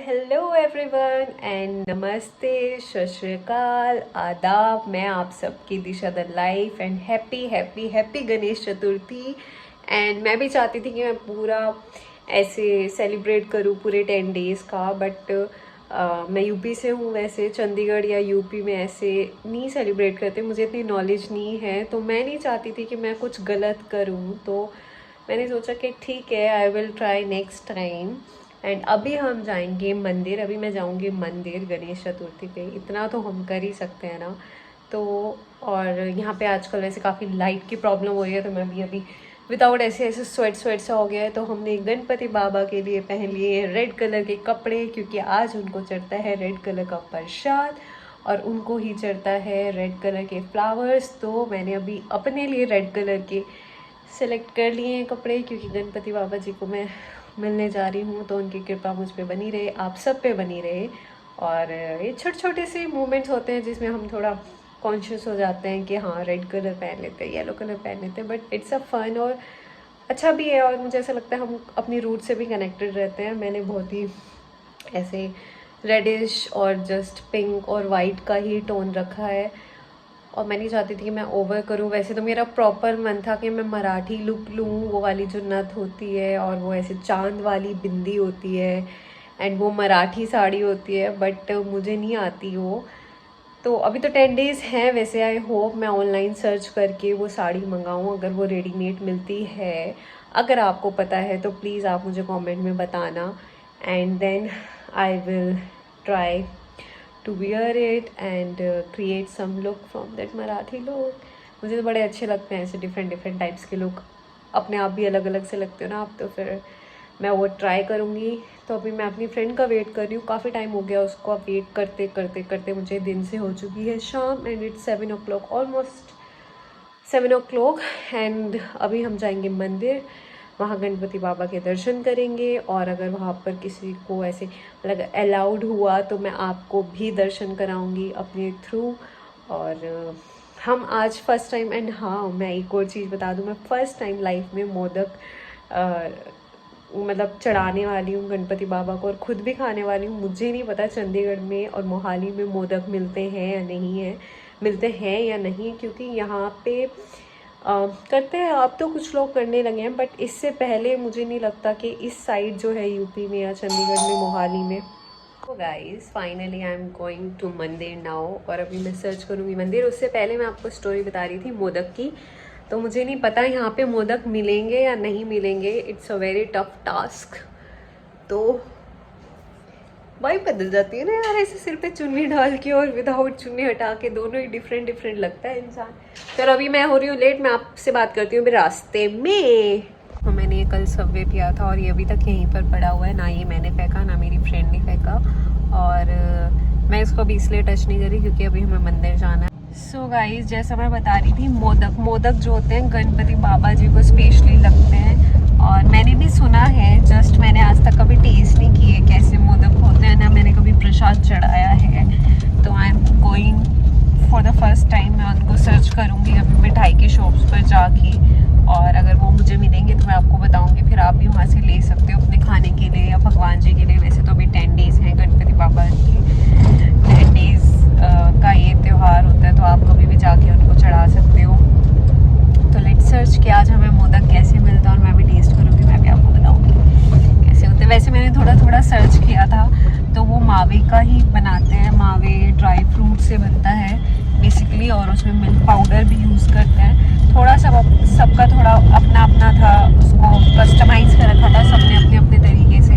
Hello everyone and नमस्ते, सत श्री अकाल, आदाब। मैं आप सबकी Disha the life and happy happy happy Ganesh Chaturthi. And मैं भी चाहती थी कि मैं पूरा ऐसे सेलिब्रेट करूँ पूरे 10 डेज़ का, बट मैं यूपी से हूँ। वैसे चंडीगढ़ या यूपी में ऐसे नहीं सेलिब्रेट करते, मुझे इतनी नॉलेज नहीं है, तो मैं नहीं चाहती थी कि मैं कुछ गलत करूँ। तो मैंने सोचा कि ठीक है, आई will try next time. And अभी हम जाएंगे मंदिर। अभी मैं जाऊंगी मंदिर गणेश चतुर्थी पे, इतना तो हम कर ही सकते हैं ना। तो और यहाँ पे आजकल वैसे काफ़ी लाइट की प्रॉब्लम हो रही है, तो मैं भी अभी विदाउट ऐसे स्वेट सा हो गया है। तो हमने गणपति बाबा के लिए पहन लिए रेड कलर के कपड़े, क्योंकि आज उनको चढ़ता है रेड कलर का प्रसाद और उनको ही चढ़ता है रेड कलर के फ्लावर्स। तो मैंने अभी अपने लिए रेड कलर के सेलेक्ट कर लिए हैं कपड़े, क्योंकि गणपति बाबा जी को मैं मिलने जा रही हूँ, तो उनकी कृपा मुझ पे बनी रहे, आप सब पे बनी रहे। और ये छोटे छोटे से मोमेंट्स होते हैं जिसमें हम थोड़ा कॉन्शियस हो जाते हैं कि हाँ रेड कलर पहन लेते हैं, येलो कलर पहन लेते हैं, बट इट्स अ फन और अच्छा भी है। और मुझे ऐसा लगता है हम अपनी रूट से भी कनेक्टेड रहते हैं। मैंने बहुत ही ऐसे रेडिश और जस्ट पिंक और वाइट का ही टोन रखा है, और मैं नहीं चाहती थी कि मैं ओवर करूँ। वैसे तो मेरा प्रॉपर मन था कि मैं मराठी लुक लूँ, वो वाली जो नथ होती है और वो ऐसे चांद वाली बिंदी होती है एंड वो मराठी साड़ी होती है, बट मुझे नहीं आती वो। तो अभी तो 10 डेज़ हैं। वैसे आई होप मैं ऑनलाइन सर्च करके वो साड़ी मंगाऊँ, अगर वो रेडीमेड मिलती है। अगर आपको पता है तो प्लीज़ आप मुझे कमेंट में बताना, and then I will try to wear it and create some look from that Marathi look। मुझे तो बड़े अच्छे लगते हैं ऐसे डिफरेंट टाइप्स के लुक, अपने आप भी अलग अलग से लगते हो ना आप, तो फिर मैं वो ट्राई करूँगी। तो अभी मैं अपनी फ्रेंड का वेट कर रही हूँ, काफ़ी टाइम हो गया उसको वेट करते करते करते मुझे दिन से हो चुकी है शाम, and it's 7 o'clock, almost 7 o'clock। And अभी हम जाएंगे मंदिर, वहाँ गणपति बाबा के दर्शन करेंगे, और अगर वहाँ पर किसी को ऐसे मतलब अलाउड हुआ तो मैं आपको भी दर्शन कराऊंगी अपने थ्रू। और हम आज फर्स्ट टाइम, एंड हाँ मैं एक और चीज़ बता दूँ, मैं फ़र्स्ट टाइम लाइफ में मोदक मतलब चढ़ाने वाली हूँ गणपति बाबा को, और ख़ुद भी खाने वाली हूँ। मुझे नहीं पता चंडीगढ़ में और मोहाली में मोदक मिलते हैं या नहीं है, मिलते हैं या नहीं, क्योंकि यहाँ पे करते हैं अब तो कुछ लोग करने लगे हैं, बट इससे पहले मुझे नहीं लगता कि इस साइड जो है यूपी में या चंडीगढ़ में मोहाली में। तो guys finally I am going to mandir now, और अभी मैं सर्च करूँगी मंदिर। उससे पहले मैं आपको स्टोरी बता रही थी मोदक की। तो मुझे नहीं पता यहाँ पे मोदक मिलेंगे या नहीं मिलेंगे, it's a very tough task. तो वाइब बदल जाती है ना यार, ऐसे सिर पे चुन्नी डाल के और विदाउट चुन्नी हटा के, दोनों ही डिफरेंट लगता है इंसान। तो अभी मैं हो रही हूँ लेट, मैं आपसे बात करती हूँ रास्ते में। तो मैंने ये कल सबवे पिया था और ये अभी तक यहीं पर पड़ा हुआ है, ना ये मैंने फेंका ना मेरी फ्रेंड ने फेंका, और मैं इसको अभी इसलिए टच नहीं करी क्योंकि अभी हमें मंदिर जाना है। सो गाइस, जैसा मैं बता रही थी, मोदक जो होते हैं गणपति बाबा जी को स्पेशली लगते हैं, और मैंने भी सुना है, जस्ट मैंने आज तक कभी टेस्ट नहीं किए कैसे मोदक होते हैं, ना मैंने कभी प्रसाद चढ़ाया है। तो आई am going for the first time. मैं उनको सर्च करूँगी अभी मिठाई की शॉप्स पर जाके, और अगर वो मुझे मिलेंगे तो मैं आपको बताऊँगी, फिर आप भी वहाँ से ले सकते हो अपने खाने के लिए या भगवान जी के लिए। वैसे तो अभी 10 डेज़ हैं गणपति बाबा की, 10 डेज़ का ये त्यौहार होता है, तो आप कभी भी जाके उनको चढ़ा सकते हो। तो लेट्स सर्च कि आज हमें मोदक कैसे मिलता है, और मैं भी टेस्ट करूँगी, मैं भी आपको बताऊँगी कैसे होते हैं। वैसे मैंने थोड़ा सर्च किया था, तो वो मावे का ही बनाते हैं, मावे ड्राई फ्रूट से बनता है बेसिकली, और उसमें मिल्क पाउडर भी यूज़ करते हैं। थोड़ा सबका थोड़ा अपना था, उसको कस्टमाइज़ कर रखा था सबने अपने तरीके से।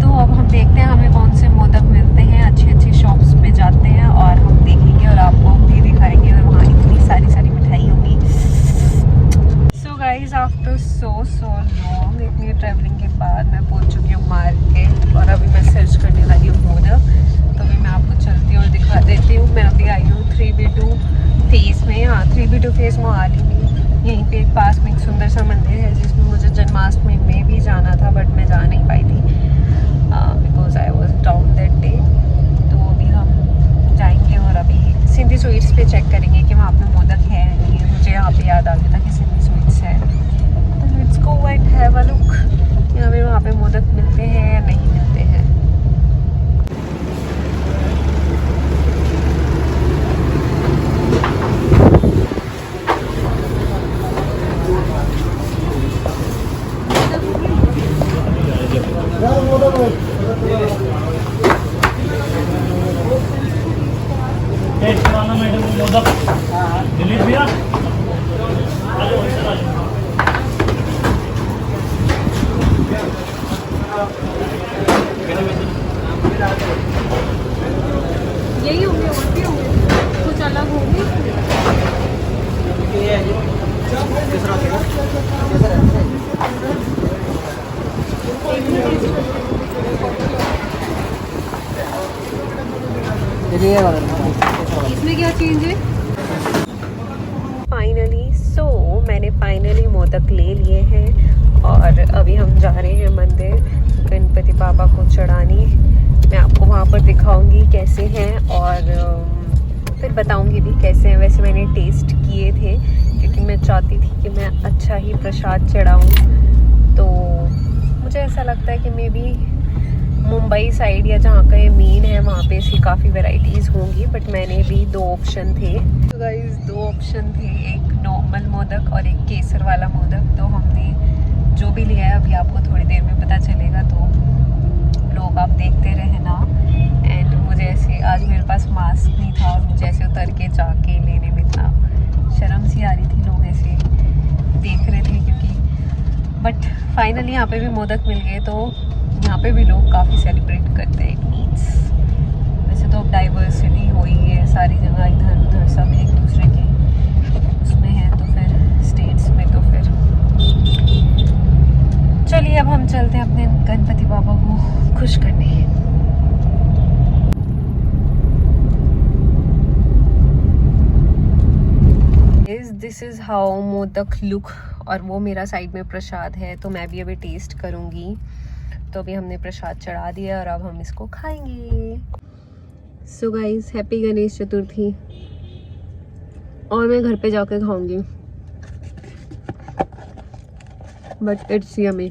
तो अब हम देखते हैं हमें कौन से मोदक मिलते हैं, अच्छी शॉप्स पे जाते हैं और हम देखेंगे और आपको भी दिखाएंगे, और वहाँ इतनी सारी मिठाई होंगी। So guys, after so long, इतनी ट्रैवलिंग के बाद मैं पहुँच चुकी हूँ मार्केट, और अभी मैं सर्च करने लगी हूँ मोदक। तो अभी मैं आपको चलती हूँ और दिखा देती हूँ। मैं अभी आई हूँ 3B2 फेस में, हाँ 3B2 फेस मोहाली में। यहीं पे पास में एक सुंदर सा मंदिर है जिसमें मुझे जन्माष्टमी में भी जाना था, बट मैं जा नहीं पाई थी because I was down that day. तो अभी हम जाएंगे और अभी सिंधी स्वीट्स पे चेक करेंगे कि वहाँ पे मोदक है या नहीं है। मुझे यहाँ पे याद आ गया था कि सिंधी स्वीट्स है, तो let's go and have a look यहाँ पे वहाँ पे मोदक मिलते हैं या नहीं मिलते हैं। यही होंगे और भी होंगे, कुछ अलग होंगे। इसमें क्या चेंज है? मैंने फाइनली मोदक ले लिए हैं और अभी हम जा रहे हैं मंदिर गणपति बाबा को चढ़ाने। मैं आपको वहाँ पर दिखाऊंगी कैसे हैं और फिर बताऊंगी भी कैसे हैं। वैसे मैंने टेस्ट किए थे क्योंकि मैं चाहती थी कि मैं अच्छा ही प्रसाद चढ़ाऊँ। तो मुझे ऐसा लगता है कि मे बी मुंबई साइड या जहाँ का ये मेन है वहाँ पे इसकी काफ़ी वैरायटीज़ होंगी, बट मैंने भी 2 ऑप्शन थे। तो गाइस 2 ऑप्शन थे, एक नॉर्मल मोदक और एक केसर वाला मोदक। तो हमने जो भी लिया है अभी आपको थोड़ी देर में पता चलेगा, तो लोग आप देखते रहना। एंड मुझे ऐसे आज मेरे पास मास्क नहीं था और मुझे ऐसे उतर के जाके लेने में इतना शर्म सी आ रही थी, लोग ऐसे देख रहे थे क्योंकि बट फाइनली यहाँ पे भी मोदक मिल गए। तो यहाँ पे भी लोग काफ़ी सेलिब्रेट करते हैं। इट मीन्स वैसे तो अब डाइवर्सिटी हो ही है सारी जगह, इधर उधर सब एक दूसरे के उसमें है, तो फिर स्टेट्स में तो फिर चलिए अब हम चलते हैं अपने गणपति बाबा को खुश करने। This is how modak look, और वो मेरा साइड में प्रसाद है तो मैं भी अभी टेस्ट करूँगी। तो अभी हमने प्रसाद चढ़ा दिया और अब हम इसको खाएंगे। सो गाइस हैप्पी गणेश चतुर्थी, और मैं घर पे जाके खाऊंगी, but it's yummy.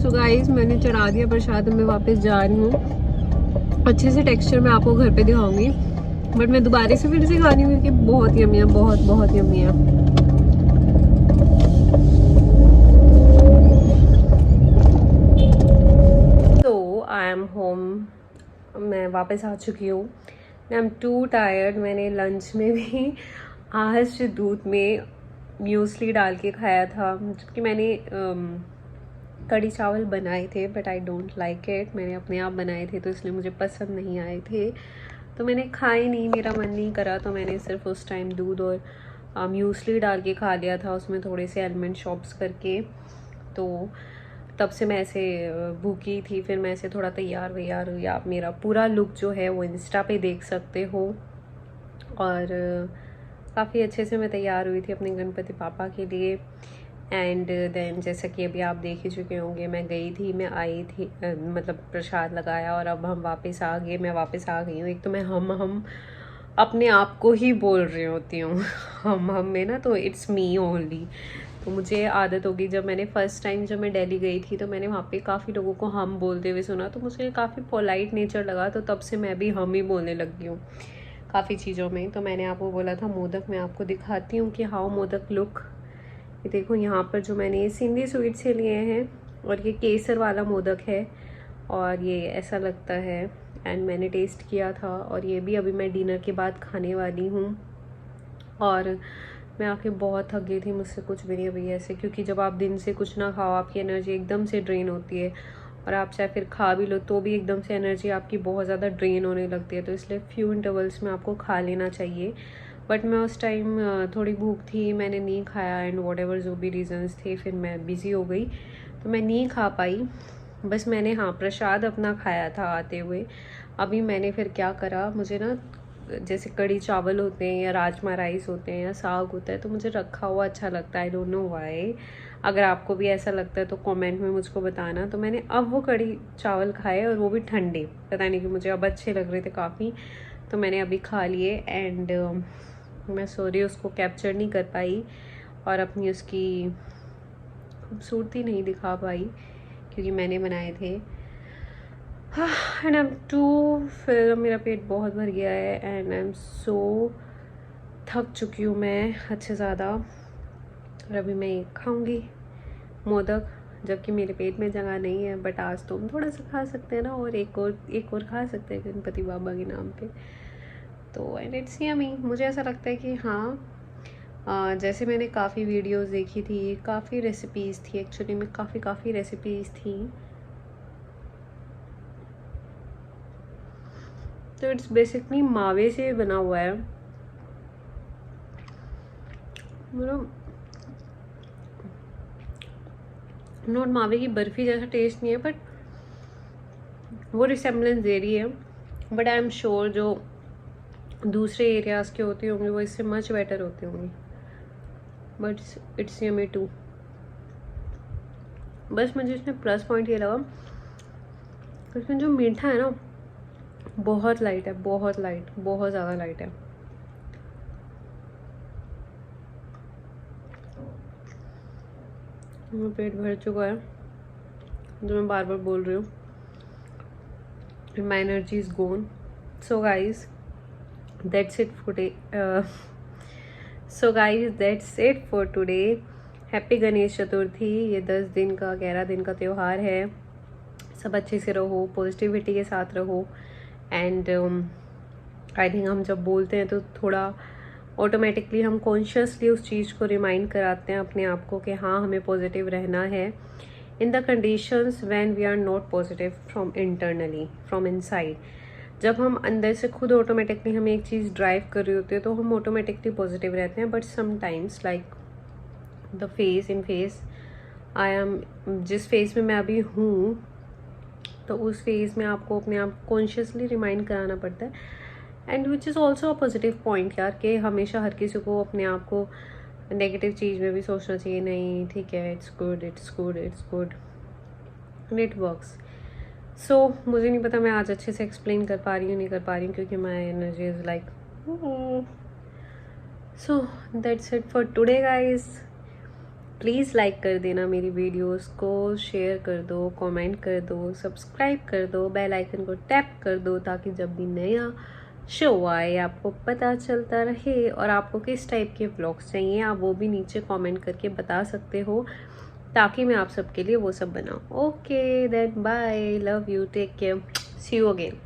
So guys मैंने चढ़ा दिया प्रसाद, मैं वापस जा रही हूँ। अच्छे से टेक्सचर मैं आपको घर पे दिखाऊंगी, बट मैं दोबारा से फिर से खा रही हूँ क्योंकि बहुत यम्मी है, बहुत बहुत यम्मी है। आई एम होम, मैं वापस आ चुकी हूँ। I am to tired. मैंने लंच में भी आज दूध में म्यूसली डाल के खाया था, जबकि मैंने कढ़ी चावल बनाए थे, but I don't like it. मैंने अपने आप बनाए थे तो इसलिए मुझे पसंद नहीं आए थे, तो मैंने खाए नहीं, मेरा मन नहीं करा। तो मैंने सिर्फ उस टाइम दूध और म्यूसली डाल के खा लिया था, उसमें थोड़े से आलमंड चॉप्स करके। तो तब से मैं ऐसे भूखी थी। फिर मैं ऐसे थोड़ा तैयार वैयार हुई। आप मेरा पूरा लुक जो है वो इंस्टा पे देख सकते हो, और काफ़ी अच्छे से मैं तैयार हुई थी अपने गणपति पापा के लिए। एंड देन जैसा कि अभी आप देख ही चुके होंगे, मैं गई थी, मैं आई थी, मतलब प्रसाद लगाया और अब हम वापस आ गए। मैं वापस आ गई हूँ। एक तो मैं हम अपने आप को ही बोल रही होती हूँ हम में ना, तो इट्स मी ओनली। तो मुझे आदत होगी, जब मैंने फ़र्स्ट टाइम जब मैं दिल्ली गई थी तो मैंने वहाँ पे काफ़ी लोगों को हम बोलते हुए सुना, तो मुझे काफ़ी पोलाइट नेचर लगा। तो तब से मैं भी हम ही बोलने लगी हूँ काफ़ी चीज़ों में। तो मैंने आपको बोला था मोदक मैं आपको दिखाती हूँ कि हाउ मोदक लुक। ये देखो यहाँ पर जो मैंने ये सिंधी स्वीट से लिए हैं, और ये केसर वाला मोदक है और ये ऐसा लगता है। एंड मैंने टेस्ट किया था, और ये भी अभी मैं डिनर के बाद खाने वाली हूँ। और मैं आके बहुत थक गई थी, मुझसे कुछ भी नहीं अभी ऐसे, क्योंकि जब आप दिन से कुछ ना खाओ आपकी एनर्जी एकदम से ड्रेन होती है, और आप चाहे फिर खा भी लो तो भी एकदम से एनर्जी आपकी बहुत ज़्यादा ड्रेन होने लगती है। तो इसलिए फ्यू इंटरवल्स में आपको खा लेना चाहिए। बट मैं उस टाइम थोड़ी भूख थी, मैंने नहीं खाया, एंड वॉट एवर जो भी रीज़न्स थे, फिर मैं बिज़ी हो गई तो मैं नहीं खा पाई। बस मैंने हाँ प्रसाद अपना खाया था आते हुए। अभी मैंने फिर क्या करा, मुझे ना जैसे कढ़ी चावल होते हैं या राजमा राइस होते हैं या साग होता है, तो मुझे रखा हुआ अच्छा लगता है। I don't know why. अगर आपको भी ऐसा लगता है तो कमेंट में मुझको बताना। तो मैंने अब वो कढ़ी चावल खाए, और वो भी ठंडे, पता नहीं कि मुझे अब अच्छे लग रहे थे काफ़ी, तो मैंने अभी खा लिए। एंड मैं सॉरी उसको कैप्चर नहीं कर पाई और अपनी उसकी खूबसूरती नहीं दिखा पाई क्योंकि मैंने बनाए थे। एंड आई एम टू, फिर मेरा पेट बहुत भर गया है एंड आई एम सो थक चुकी हूँ मैं हद से ज़्यादा। और अभी मैं खाऊंगी मोदक, जबकि मेरे पेट में जगह नहीं है, बट आज तो हम थोड़ा सा खा सकते हैं ना, और एक और खा सकते हैं गणपति बाबा के नाम पे। तो एंड इट्स यम्मी। मुझे ऐसा लगता है कि हाँ, जैसे मैंने काफ़ी वीडियोस देखी थी, काफ़ी रेसिपीज़ थी, एक्चुअली में काफ़ी रेसिपीज़ थी तो इट्स बेसिकली मावे से बना हुआ है, मतलब नॉट मावे की बर्फ़ी जैसा टेस्ट नहीं है, बट वो रिसेम्बलेंस दे रही है। बट आई एम श्योर जो दूसरे एरियाज़ के होते होंगे वो इससे मच बेटर होते होंगे, बट इट्स यमी टू। बस मुझे इसमें प्लस पॉइंट ये लगा, इसमें जो मीठा है ना बहुत लाइट है, बहुत लाइट, बहुत ज़्यादा लाइट है। मेरा पेट भर चुका है, जो मैं बार बार बोल रही हूँ, my energy is gone. So guys, that's it for today. So guys, that's it for today. Happy Ganesh Chaturthi. ये 10 दिन का 11 दिन का त्यौहार है। सब अच्छे से रहो, पॉजिटिविटी के साथ रहो। एंड आई थिंक हम जब बोलते हैं तो थोड़ा ऑटोमेटिकली हम कॉन्शियसली उस चीज़ को रिमाइंड कराते हैं अपने आप को कि हाँ हमें पॉजिटिव रहना है in the conditions when we are not positive from internally, from inside। जब हम अंदर से खुद ऑटोमेटिकली हमें एक चीज़ ड्राइव कर रही होती है तो हम ऑटोमेटिकली पॉजिटिव रहते हैं। But sometimes like the phase in phase I am, जिस फेज में मैं अभी हूँ तो उस फेज में आपको अपने आप कॉन्शियसली रिमाइंड कराना पड़ता है। And which is also a positive point यार, कि हमेशा हर किसी को अपने आप को नेगेटिव चीज़ में भी सोचना चाहिए, नहीं ठीक है, it's good, it's good, it's good, and it works. So मुझे नहीं पता मैं आज अच्छे से एक्सप्लेन कर पा रही हूँ नहीं कर पा रही हूँ, क्योंकि my energy is like. So that's it for today guys. Please like कर देना मेरी वीडियोस को, शेयर कर दो, कमेंट कर दो, सब्सक्राइब कर दो, बेल आइकन को टैप कर दो ताकि जब भी नया शो आए आपको पता चलता रहे। और आपको किस टाइप के व्लॉग्स चाहिए आप वो भी नीचे कमेंट करके बता सकते हो, ताकि मैं आप सबके लिए वो सब बनाऊँ। Okay then bye, love you, take care, see you again.